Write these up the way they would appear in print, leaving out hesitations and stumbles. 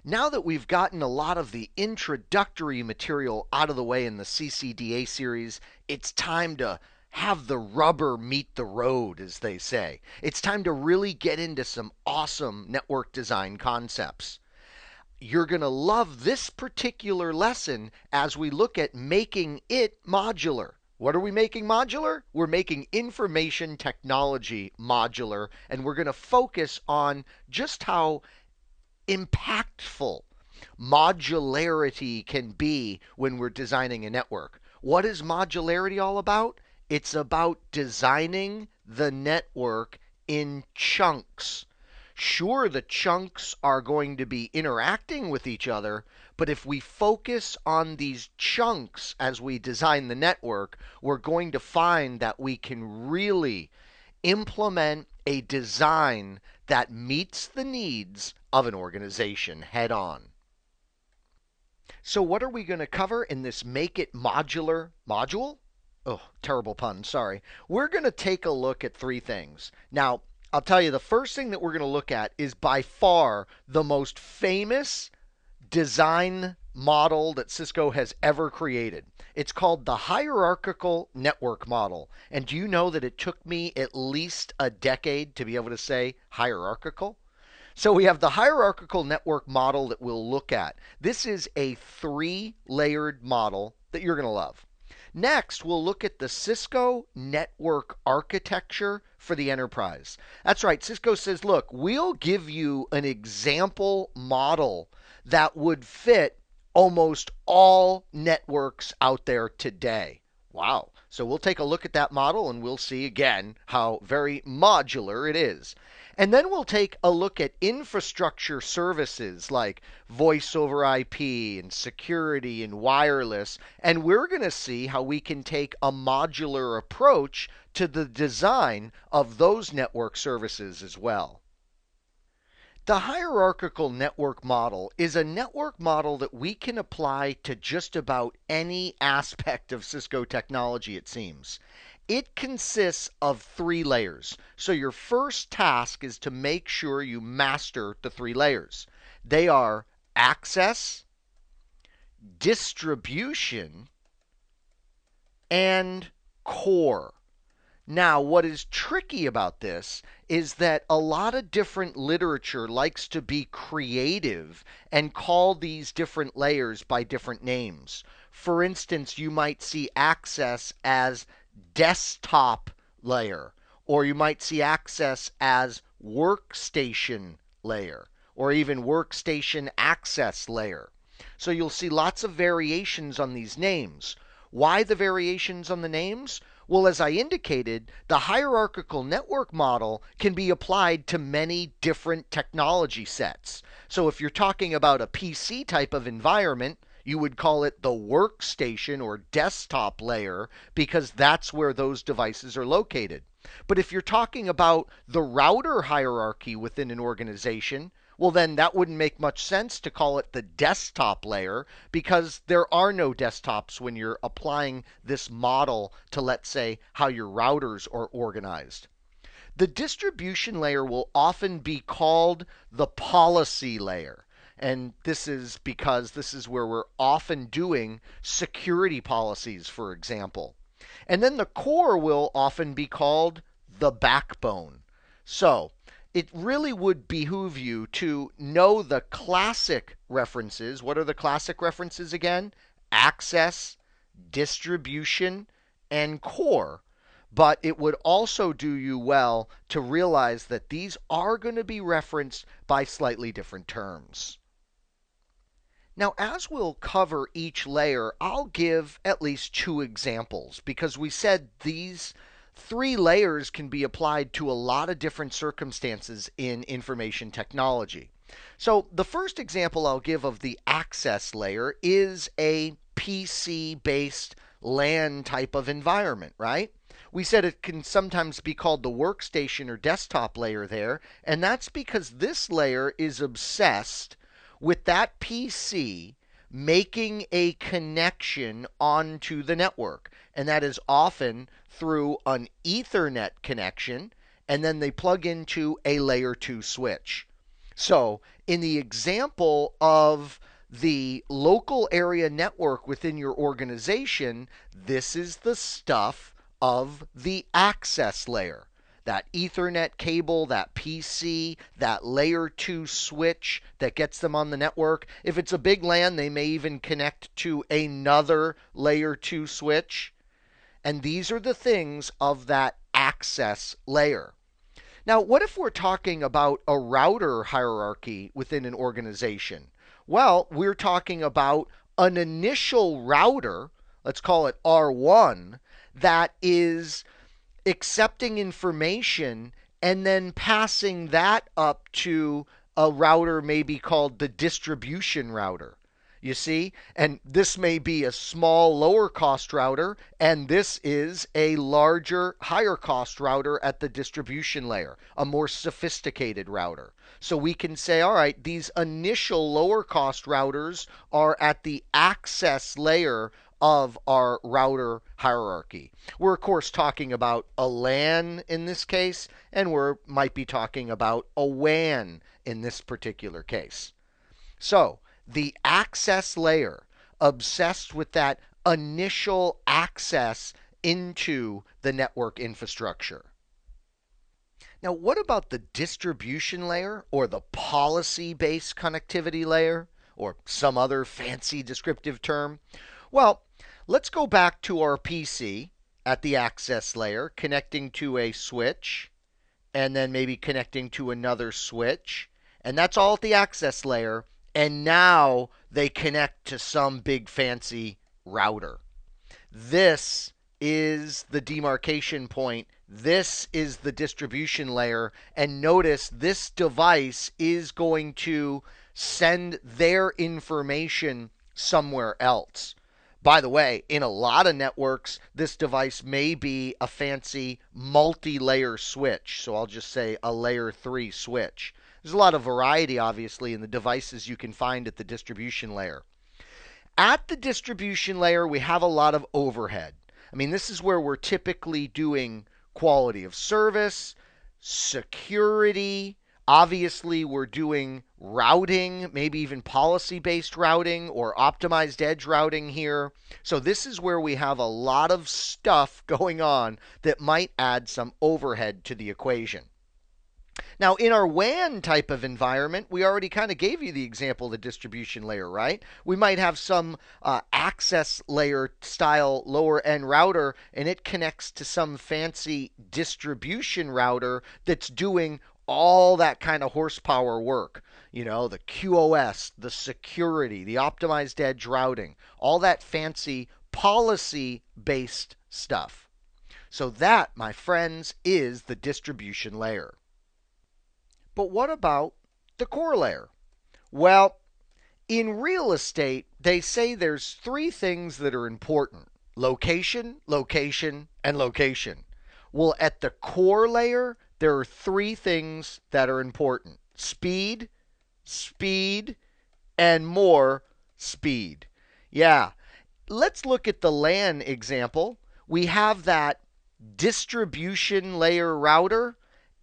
Now that we've gotten a lot of the introductory material out of the way in the CCDA series, it's time to have the rubber meet the road, as they say. It's time to really get into some awesome network design concepts. You're going to love this particular lesson as we look at making it modular. What are we making modular? We're making information technology modular, and we're going to focus on just how impactful modularity can be when we're designing a network. What is modularity all about? It's about designing the network in chunks. Sure, the chunks are going to be interacting with each other, but if we focus on these chunks as we design the network, we're going to find that we can really implement a design that meets the needs of an organization head on. So, what are we going to cover in this Make It Modular module? Oh, terrible pun, sorry. We're going to take a look at three things. Now, I'll tell you, the first thing that we're going to look at is by far the most famous design model that Cisco has ever created. It's called the hierarchical network model. And do you know that it took me at least a decade to be able to say hierarchical? So we have the hierarchical network model that we'll look at. This is a three-layered model that you're going to love. Next, we'll look at the Cisco network architecture for the enterprise. That's right, Cisco says, look, we'll give you an example model that would fit almost all networks out there today. Wow. So we'll take a look at that model and we'll see again how very modular it is. And then we'll take a look at infrastructure services like voice over IP and security and wireless. And we're going to see how we can take a modular approach to the design of those network services as well. The hierarchical network model is a network model that we can apply to just about any aspect of Cisco technology, it seems. It consists of three layers. So your first task is to make sure you master the three layers. They are access, distribution, and core. Now, what is tricky about this is that a lot of different literature likes to be creative and call these different layers by different names. For instance, you might see access as desktop layer, or you might see access as workstation layer, or even workstation access layer. So you'll see lots of variations on these names. Why the variations on the names? Well, as I indicated, the hierarchical network model can be applied to many different technology sets. So if you're talking about a PC type of environment, you would call it the workstation or desktop layer because that's where those devices are located. But if you're talking about the router hierarchy within an organization, well, then that wouldn't make much sense to call it the desktop layer because there are no desktops when you're applying this model to, let's say, how your routers are organized. The distribution layer will often be called the policy layer. And this is because this is where we're often doing security policies, for example. And then the core will often be called the backbone. So it really would behoove you to know the classic references. What are the classic references again? Access, distribution, and core. But it would also do you well to realize that these are going to be referenced by slightly different terms. Now, as we'll cover each layer, I'll give at least two examples because we said these three layers can be applied to a lot of different circumstances in information technology. So the first example I'll give of the access layer is a PC-based LAN type of environment, right? We said it can sometimes be called the workstation or desktop layer there, and that's because this layer is obsessed with that PC making a connection onto the network. And that is often through an Ethernet connection, and then they plug into a layer 2 switch. So in the example of the local area network within your organization, this is the stuff of the access layer. That Ethernet cable, that PC, that layer 2 switch that gets them on the network. If it's a big LAN, they may even connect to another layer 2 switch. And these are the things of that access layer. Now, what if we're talking about a router hierarchy within an organization? Well, we're talking about an initial router, let's call it R1, that is accepting information and then passing that up to a router maybe called the distribution router. You see? And this may be a small, lower cost router, and this is a larger, higher cost router at the distribution layer, a more sophisticated router. So we can say, all right, these initial lower cost routers are at the access layer of our router hierarchy. We're of course talking about a LAN in this case, and we might be talking about a WAN in this particular case. So the access layer, obsessed with that initial access into the network infrastructure. Now, what about the distribution layer or the policy based connectivity layer or some other fancy descriptive term? Well, let's go back to our PC at the access layer, connecting to a switch and then maybe connecting to another switch. And that's all at the access layer. And now they connect to some big fancy router. This is the demarcation point. This is the distribution layer. And notice this device is going to send their information somewhere else. By the way, in a lot of networks, this device may be a fancy multi-layer switch. So I'll just say a layer 3 switch. There's a lot of variety, obviously, in the devices you can find at the distribution layer. At the distribution layer, we have a lot of overhead. I mean, this is where we're typically doing quality of service, security. Obviously, we're doing routing, maybe even policy-based routing or optimized edge routing here. So this is where we have a lot of stuff going on that might add some overhead to the equation. Now, in our WAN type of environment, we already kind of gave you the example of the distribution layer, right? We might have some access layer style lower end router, and it connects to some fancy distribution router that's doing all that kind of horsepower work. You know, the QoS, the security, the optimized edge routing, all that fancy policy based stuff. So, that, my friends, is the distribution layer. But what about the core layer? Well, in real estate, they say there's three things that are important: location, location, and location. Well, at the core layer, there are three things that are important: speed, speed, and more speed. Yeah. Let's look at the LAN example. We have that distribution layer router.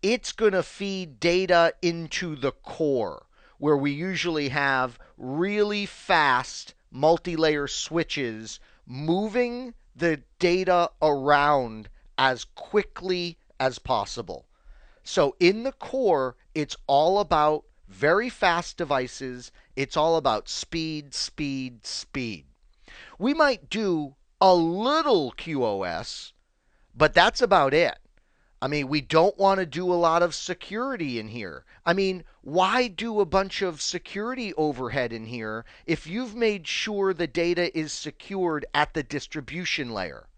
It's going to feed data into the core, where we usually have really fast multi-layer switches moving the data around as quickly as possible. So in the core, it's all about very fast devices. It's all about speed, speed, speed. We might do a little QoS, but that's about it. I mean, we don't want to do a lot of security in here. I mean, why do a bunch of security overhead in here if you've made sure the data is secured at the distribution layer?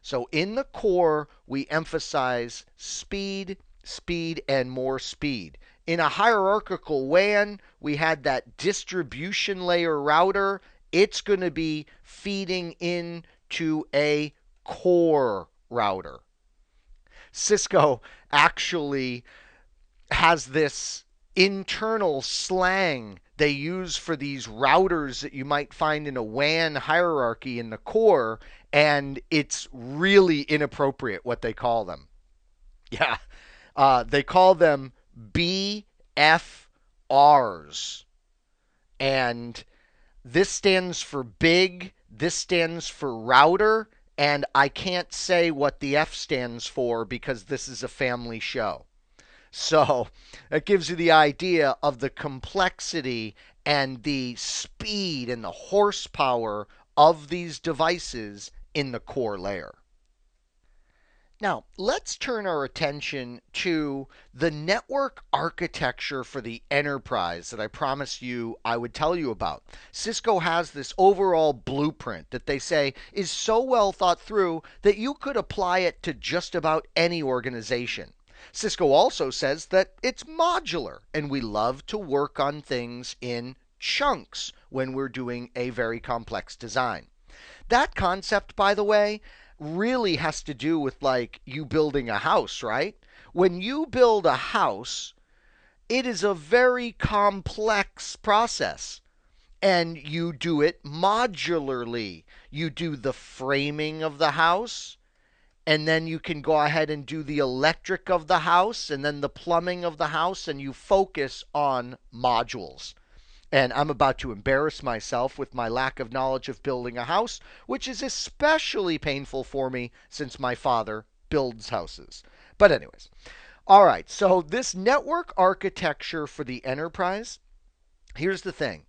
So in the core, we emphasize speed, speed, and more speed. In a hierarchical WAN, we had that distribution layer router. It's going to be feeding into a core router. Cisco actually has this internal slang they use for these routers that you might find in a WAN hierarchy in the core, and it's really inappropriate what they call them. Yeah, they call them BFR. R's. And this stands for big, this stands for router, and I can't say what the F stands for because this is a family show. So that gives you the idea of the complexity and the speed and the horsepower of these devices in the core layer. Now, let's turn our attention to the network architecture for the enterprise that I promised you I would tell you about. Cisco has this overall blueprint that they say is so well thought through that you could apply it to just about any organization. Cisco also says that it's modular, and we love to work on things in chunks when we're doing a very complex design. That concept, by the way, really has to do with like you building a house, right? When you build a house, it is a very complex process. And you do it modularly. You do the framing of the house, and then you can go ahead and do the electric of the house, and then the plumbing of the house, and you focus on modules. And I'm about to embarrass myself with my lack of knowledge of building a house, which is especially painful for me since my father builds houses. But, anyways, all right, so this network architecture for the enterprise, here's the thing.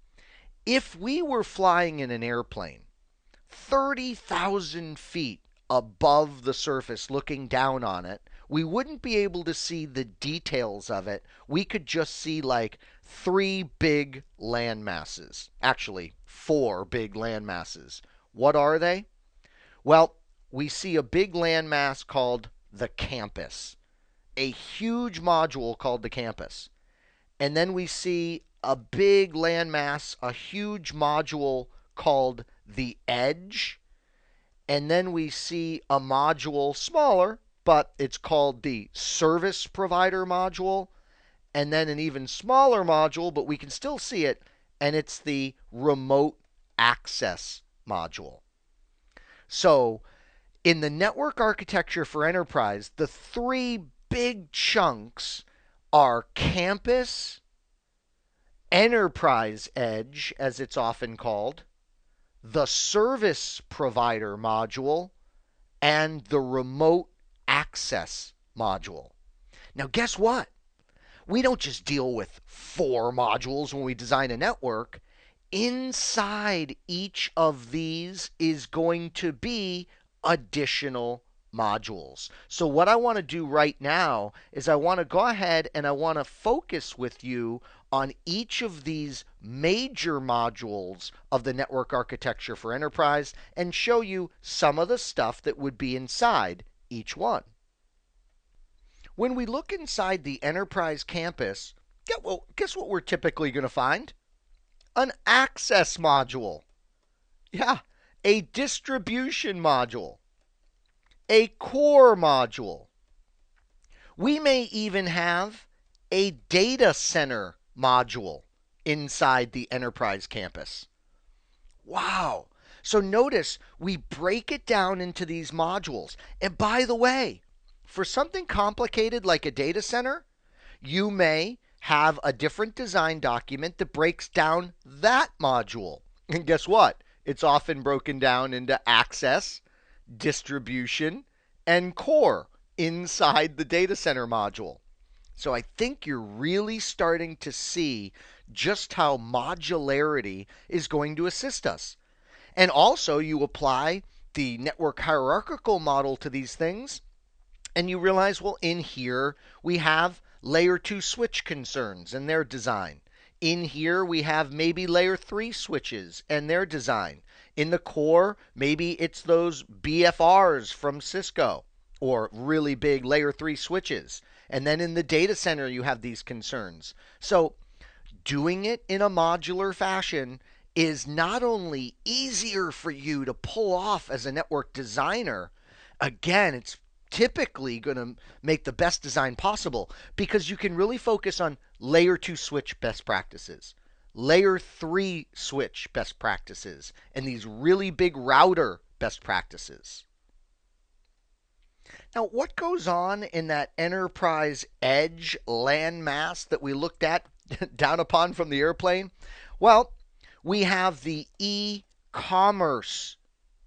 If we were flying in an airplane 30,000 feet above the surface looking down on it, we wouldn't be able to see the details of it. We could just see like three big land masses. Actually, four big land masses. What are they? Well, we see a big landmass called the campus, a huge module called the campus. And then we see a big landmass, a huge module called the edge. And then we see a module smaller, but it's called the service provider module. And then an even smaller module, but we can still see it, and it's the remote access module. So in the network architecture for enterprise, the three big chunks are campus, enterprise edge, as it's often called, the service provider module, and the remote access module. Now, guess what? We don't just deal with four modules when we design a network. Inside each of these is going to be additional modules. So what I want to do right now is I want to go ahead and I want to focus with you on each of these major modules of the network architecture for enterprise and show you some of the stuff that would be inside each one. When we look inside the enterprise campus, guess what we're typically going to find? An access module. Yeah, a distribution module, a core module. We may even have a data center module inside the enterprise campus. Wow. So notice we break it down into these modules. And by the way, for something complicated like a data center, you may have a different design document that breaks down that module. And guess what? It's often broken down into access, distribution, and core inside the data center module. So I think you're really starting to see just how modularity is going to assist us. And also, you apply the network hierarchical model to these things, and you realize, well, in here we have layer 2 switch concerns and their design. In here we have maybe layer 3 switches and their design. In the core, maybe it's those BFRs from Cisco or really big layer 3 switches. And then in the data center, you have these concerns. So doing it in a modular fashion is not only easier for you to pull off as a network designer, again, it's typically going to make the best design possible because you can really focus on layer 2 switch best practices, layer 3 switch best practices, and these really big router best practices. Now, what goes on in that enterprise edge landmass that we looked at down upon from the airplane? Well, we have the e-commerce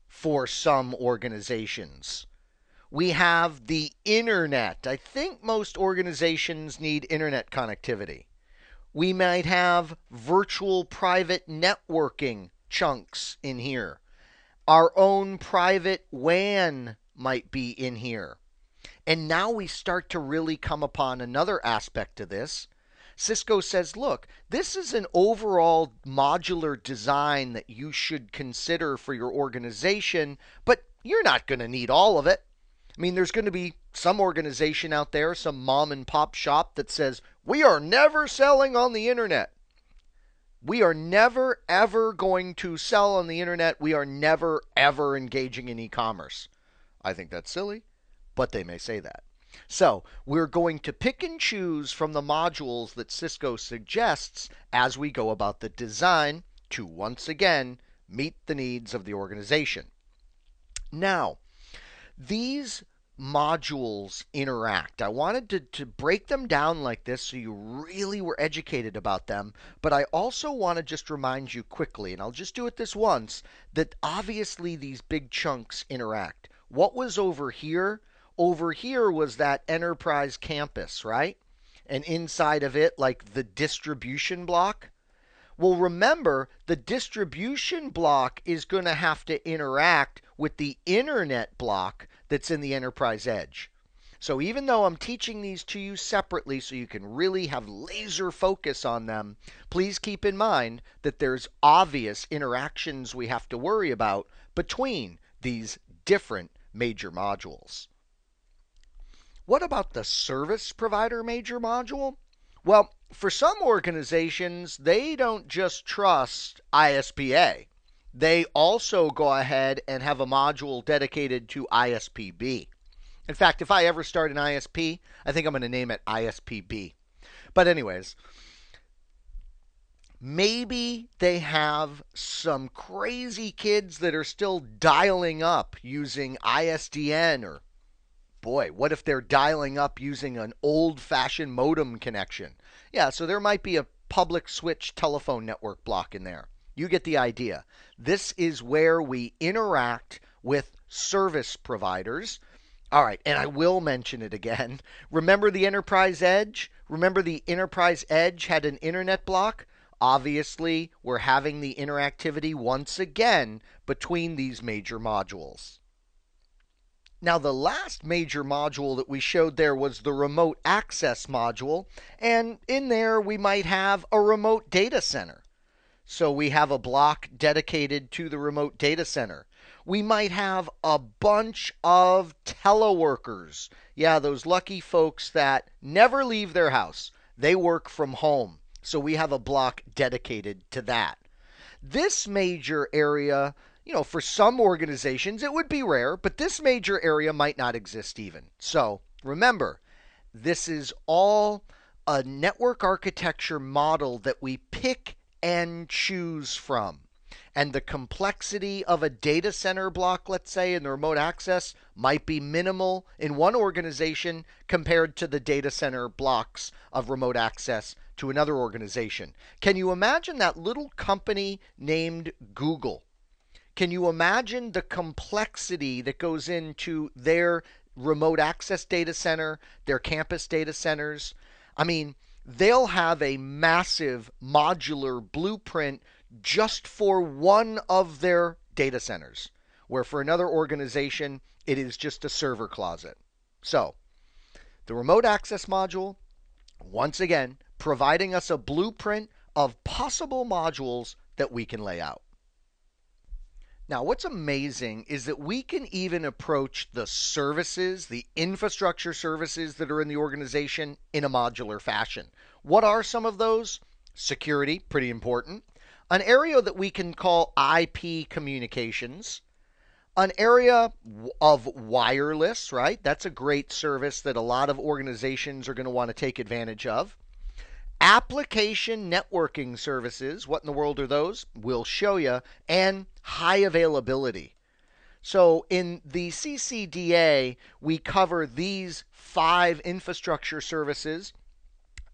for some organizations. We have the internet. I think most organizations need internet connectivity. We might have virtual private networking chunks in here. Our own private WAN might be in here. And now we start to really come upon another aspect of this. Cisco says, look, this is an overall modular design that you should consider for your organization, but you're not going to need all of it. I mean, there's going to be some organization out there, some mom and pop shop that says, we are never selling on the internet. We are never, ever going to sell on the internet. We are never, ever engaging in e commerce. I think that's silly, but they may say that. So we're going to pick and choose from the modules that Cisco suggests as we go about the design to once again meet the needs of the organization. Now, these modules interact. I wanted to break them down like this so you really were educated about them, but I also want to just remind you quickly, and I'll just do it this once, that obviously these big chunks interact. What was over here? Over here was that enterprise campus, right? And inside of it, like the distribution block. Well, remember, the distribution block is going to have to interact with the internet block that's in the enterprise edge. So even though I'm teaching these to you separately so you can really have laser focus on them, please keep in mind that there's obvious interactions we have to worry about between these different major modules. What about the service provider major module? Well, for some organizations, they don't just trust ISPA. They also go ahead and have a module dedicated to ISPB. In fact, if I ever start an ISP, I think I'm going to name it ISPB. But anyways, maybe they have some crazy kids that are still dialing up using ISDN, or boy, what if they're dialing up using an old-fashioned modem connection? Yeah, so there might be a public switch telephone network block in there. You get the idea. This is where we interact with service providers. All right, and I will mention it again. Remember the enterprise edge? Remember the enterprise edge had an internet block? Obviously, we're having the interactivity once again between these major modules. Now, the last major module that we showed there was the remote access module, and in there we might have a remote data center. So we have a block dedicated to the remote data center. We might have a bunch of teleworkers. Yeah, those lucky folks that never leave their house. They work from home. So we have a block dedicated to that. This major area, for some organizations it would be rare, but this major area might not exist even. So remember, this is all a network architecture model that we pick and choose from. And the complexity of a data center block, let's say, in the remote access might be minimal in one organization compared to the data center blocks of remote access to another organization. Can you imagine that little company named Google? Can you imagine the complexity that goes into their remote access data center, their campus data centers? I mean, they'll have a massive modular blueprint just for one of their data centers, where for another organization, it is just a server closet. So, the remote access module, once again, providing us a blueprint of possible modules that we can lay out. Now, what's amazing is that we can even approach the services, the infrastructure services that are in the organization in a modular fashion. What are some of those? Security, pretty important. An area that we can call IP communications. An area of wireless, right? That's a great service that a lot of organizations are going to want to take advantage of. Application networking services, what in the world are those? We'll show you. And high availability. So in the CCDA, we cover these 5 infrastructure services.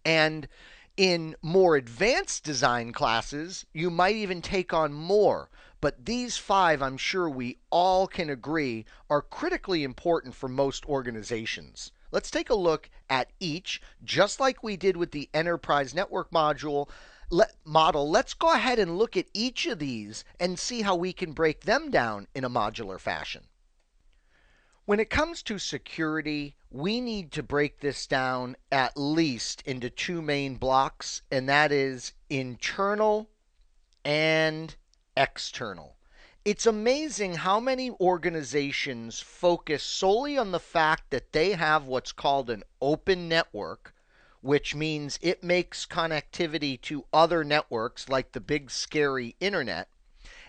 And In more advanced design classes, you might even take on more, but these five, I'm sure we all can agree, are critically important for most organizations. Let's take a look at each, just like we did with the enterprise network model. Let's go ahead and look at each of these and see how we can break them down in a modular fashion. When it comes to security, we need to break this down at least into two main blocks, and that is internal and external. It's amazing how many organizations focus solely on the fact that they have what's called an open network, which means it makes connectivity to other networks like the big scary internet.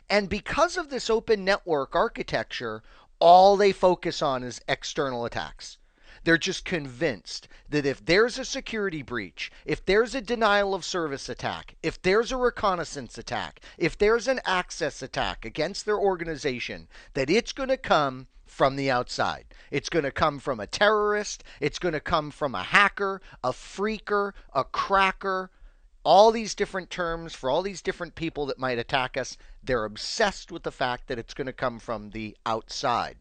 And because of this open network architecture, all they focus on is external attacks. They're just convinced that if there's a security breach, if there's a denial of service attack, if there's a reconnaissance attack, if there's an access attack against their organization, that it's going to come from the outside. It's going to come from a terrorist. It's going to come from a hacker, a phreaker, a cracker, all these different terms for all these different people that might attack us. They're obsessed with the fact that it's going to come from the outside.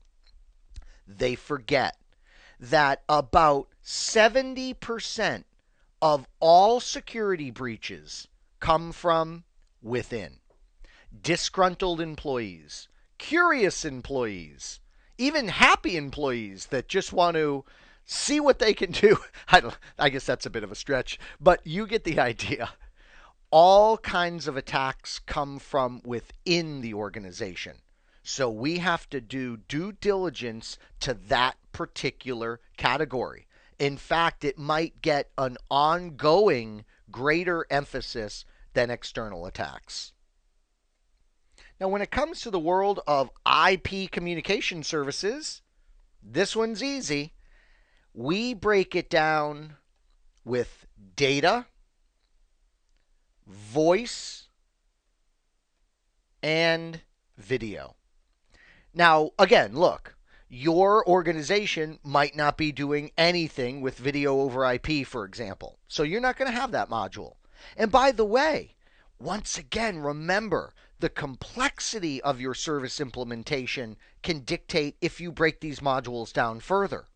They forget that about 70% of all security breaches come from within. Disgruntled employees, curious employees, even happy employees that just want to see what they can do. I guess that's a bit of a stretch, but you get the idea. All kinds of attacks come from within the organization. So we have to do due diligence to that particular category. In fact, it might get an ongoing greater emphasis than external attacks. Now, when it comes to the world of IP communication services, this one's easy. We break it down with data, voice, and video. Now, again, look, your organization might not be doing anything with video over IP, for example. So you're not going to have that module. And by the way, once again, remember the complexity of your service implementation can dictate if you break these modules down further.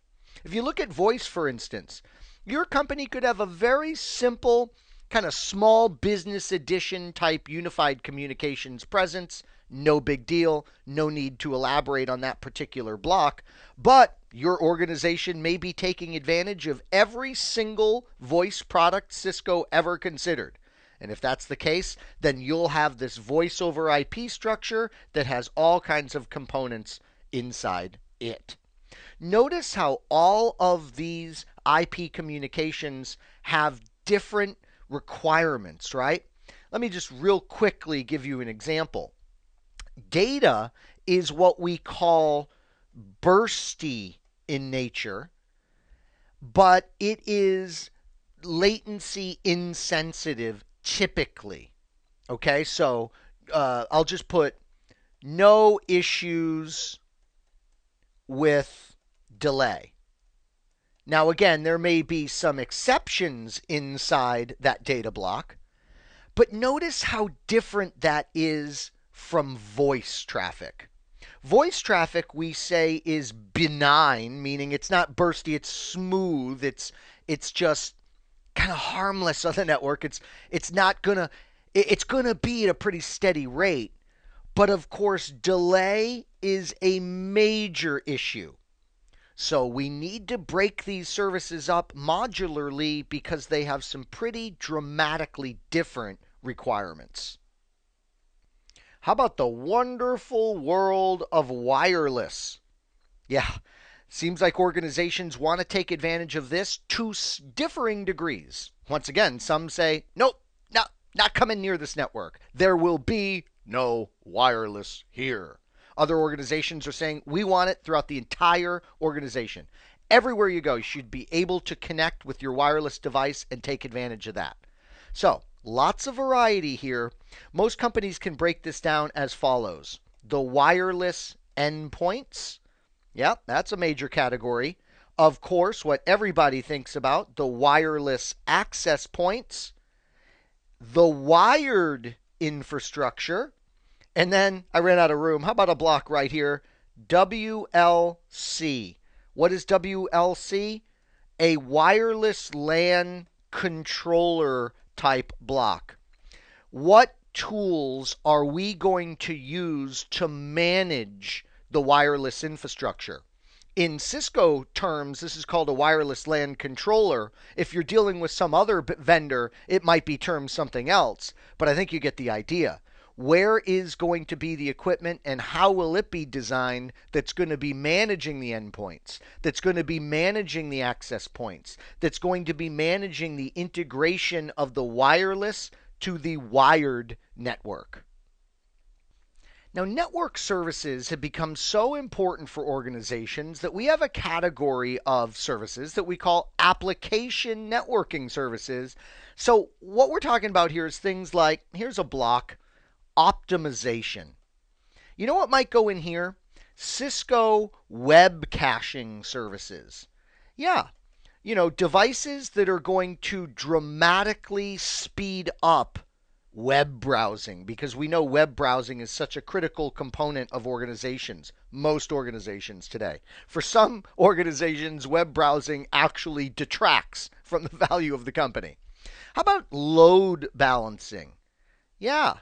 If you look at voice, for instance, your company could have a very simple, kind of small business edition type unified communications presence. No big deal. No need to elaborate on that particular block. But your organization may be taking advantage of every single voice product Cisco ever considered. And if that's the case, then you'll have this voice over IP structure that has all kinds of components inside it. Notice how all of these IP communications have different requirements, right? Let me just real quickly give you an example. Data is what we call bursty in nature, but it is latency insensitive typically. Okay, so I'll just put no issues with delay. Now, again, there may be some exceptions inside that data block, but notice how different that is from voice traffic. Voice traffic, we say, is benign, meaning it's not bursty, it's smooth, it's just kind of harmless on the network. It's not gonna it's gonna be at a pretty steady rate. But of course, delay is a major issue. So we need to break these services up modularly because they have some pretty dramatically different requirements. How about the wonderful world of wireless? Yeah, seems like organizations want to take advantage of this to differing degrees. Once again, some say, nope, not coming near this network. There will be no wireless here. Other organizations are saying, we want it throughout the entire organization. Everywhere you go, you should be able to connect with your wireless device and take advantage of that. So, lots of variety here. Most companies can break this down as follows. The wireless endpoints. Yep, that's a major category. Of course, what everybody thinks about, the wireless access points. the wired infrastructure, and then I ran out of room. How about a block right here? WLC. What is WLC? A wireless LAN controller type block. What tools are we going to use to manage the wireless infrastructure? In Cisco terms, this is called a wireless LAN controller. If you're dealing with some other vendor, it might be termed something else, but I think you get the idea. Where is going to be the equipment and how will it be designed that's going to be managing the endpoints, that's going to be managing the access points, that's going to be managing the integration of the wireless to the wired network? Now, network services have become so important for organizations that we have a category of services that we call application networking services. So, what we're talking about here is things like here's a block: optimization. You know what might go in here? Cisco web caching services. Yeah, devices that are going to dramatically speed up web browsing, because we know web browsing is such a critical component of organizations, most organizations today. For some organizations, web browsing actually detracts from the value of the company. How about load balancing? Yeah.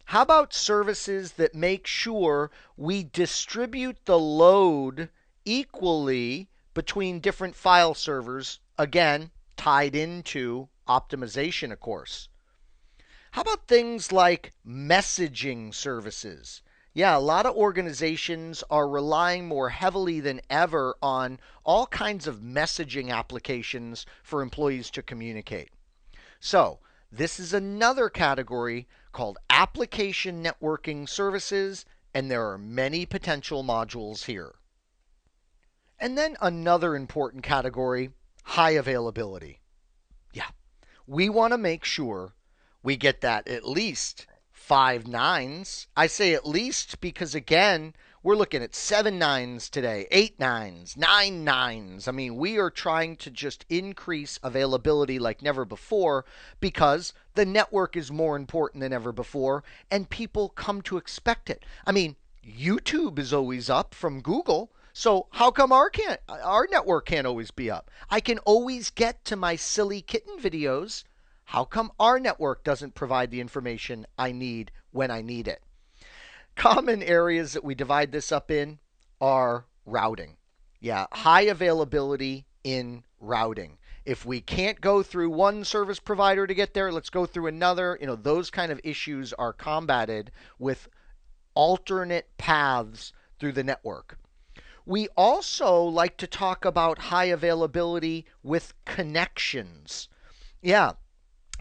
How about services that make sure we distribute the load equally between different file servers? Again, tied into optimization, of course. How about things like messaging services? Yeah, a lot of organizations are relying more heavily than ever on all kinds of messaging applications for employees to communicate. So, this is another category called application networking services, and there are many potential modules here. And then another important category: high availability. Yeah, we want to make sure we get that at least 5 nines. I say at least because, again, we're looking at 7 nines today, 8 nines, 9 nines. I mean, we are trying to just increase availability like never before because the network is more important than ever before and people come to expect it. I mean, YouTube is always up from Google. So how come our network can't always be up? I can always get to my silly kitten videos. How come our network doesn't provide the information I need when I need it? Common areas that we divide this up in are routing. Yeah, high availability in routing. If we can't go through one service provider to get there, let's go through another. Those kind of issues are combated with alternate paths through the network. We also like to talk about high availability with connections. Yeah,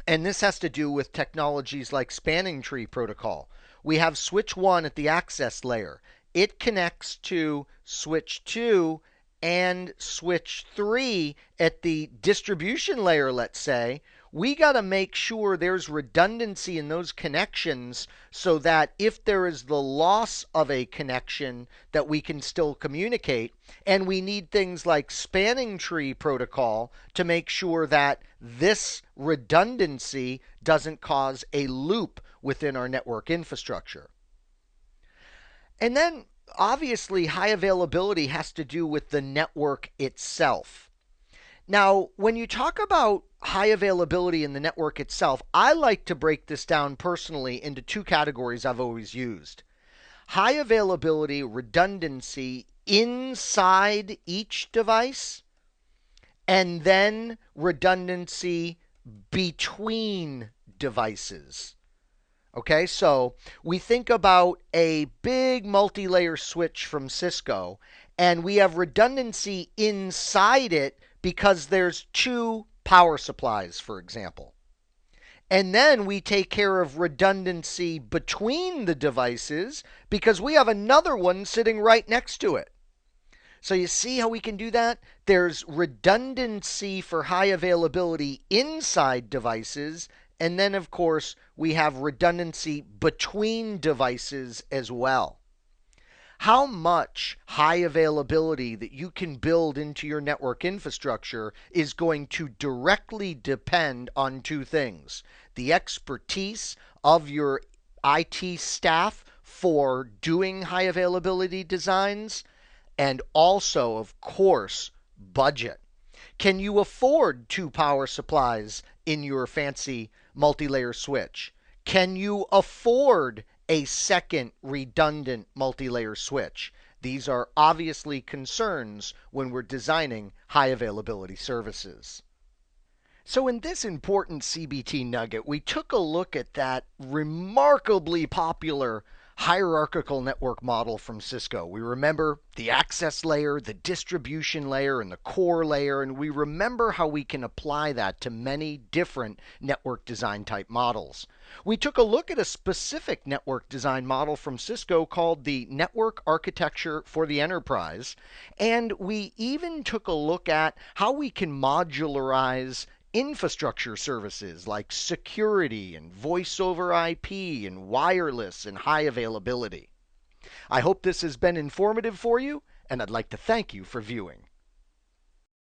and this has to do with technologies like spanning tree protocol. We have switch 1 at the access layer. It connects to switch 2 and switch 3 at the distribution layer, let's say. We got to make sure there's redundancy in those connections so that if there is the loss of a connection, that we can still communicate. And we need things like spanning tree protocol to make sure that this redundancy doesn't cause a loop within our network infrastructure. And then obviously high availability has to do with the network itself. Now, when you talk about high availability in the network itself, I like to break this down personally into two categories I've always used: high availability redundancy inside each device, and then redundancy between devices. Okay, so we think about a big multi-layer switch from Cisco, and we have redundancy inside it because there's two power supplies, for example. And then we take care of redundancy between the devices because we have another one sitting right next to it. So you see how we can do that? There's redundancy for high availability inside devices, and then, of course, we have redundancy between devices as well. How much high availability that you can build into your network infrastructure is going to directly depend on two things: the expertise of your IT staff for doing high availability designs, and also, of course, budget. Can you afford two power supplies in your fancy multi-layer switch? Can you afford a second redundant multi-layer switch? These are obviously concerns when we're designing high availability services. So, in this important CBT nugget, we took a look at that remarkably popular hierarchical network model from Cisco. We remember the access layer, the distribution layer, and the core layer, and we remember how we can apply that to many different network design type models. We took a look at a specific network design model from Cisco called the Network Architecture for the Enterprise, and we even took a look at how we can modularize infrastructure services like security and voice over IP and wireless and high availability. I hope this has been informative for you, and I'd like to thank you for viewing.